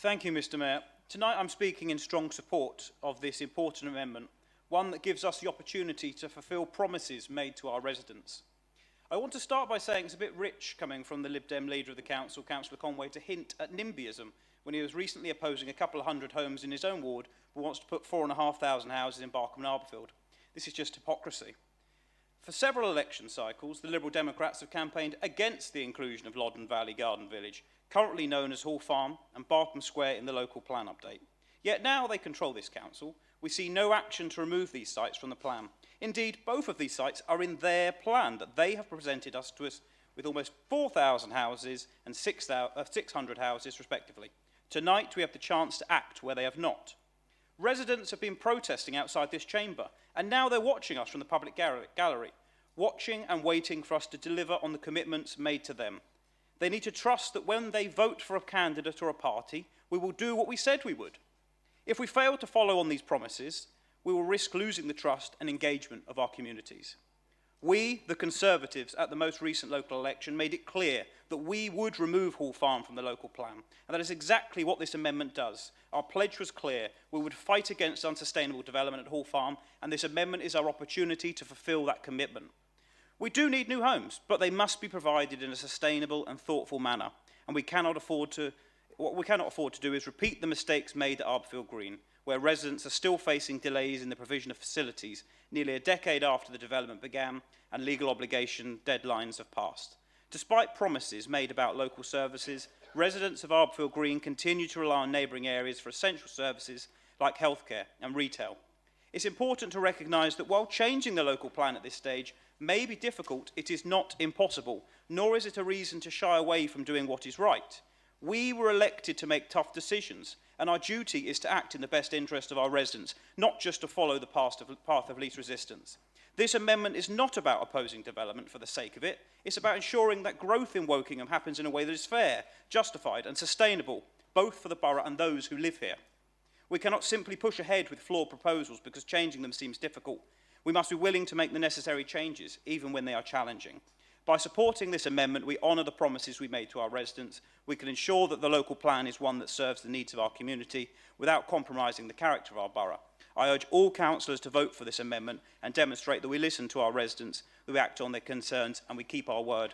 Thank you, Mr. Mayor. Tonight I'm speaking in strong support of this important amendment, one that gives us the opportunity to fulfil promises made to our residents. I want to start by saying it's a bit rich coming from the Lib Dem leader of the council, Councillor Conway, to hint at NIMBYism when he was recently opposing a couple of hundred homes in his own ward but wants to put 4,500 houses in Barkham and Arborfield. This is just hypocrisy. For several election cycles, the Liberal Democrats have campaigned against the inclusion of Loddon Valley Garden Village, currently known as Hall Farm, and Barkham Square in the local plan update. Yet now they control this council, we see no action to remove these sites from the plan. Indeed, both of these sites are in their plan that they have presented us with almost 4,000 houses and 600 houses respectively. Tonight we have the chance to act where they have not. Residents have been protesting outside this chamber, and now they're watching us from the public gallery, watching and waiting for us to deliver on the commitments made to them. They need to trust that when they vote for a candidate or a party, we will do what we said we would. If we fail to follow on these promises, we will risk losing the trust and engagement of our communities. We, the Conservatives, at the most recent local election, made it clear that we would remove Hall Farm from the local plan, and that is exactly what this amendment does. Our pledge was clear. We would fight against unsustainable development at Hall Farm, and this amendment is our opportunity to fulfil that commitment. We do need new homes, but they must be provided in a sustainable and thoughtful manner, and what we cannot afford to do is repeat the mistakes made at Arborfield Green, where residents are still facing delays in the provision of facilities nearly a decade after the development began and legal obligation deadlines have passed. Despite promises made about local services, residents of Arborfield Green continue to rely on neighbouring areas for essential services like healthcare and retail. It's important to recognise that while changing the local plan at this stage may be difficult, it is not impossible, nor is it a reason to shy away from doing what is right. We were elected to make tough decisions, and our duty is to act in the best interest of our residents, not just to follow the path of least resistance. This amendment is not about opposing development for the sake of it. It's about ensuring that growth in Wokingham happens in a way that is fair, justified and sustainable, both for the borough and those who live here. We cannot simply push ahead with flawed proposals because changing them seems difficult. We must be willing to make the necessary changes, even when they are challenging. By supporting this amendment, we honour the promises we made to our residents. We can ensure that the local plan is one that serves the needs of our community without compromising the character of our borough. I urge all councillors to vote for this amendment and demonstrate that we listen to our residents, that we act on their concerns and we keep our word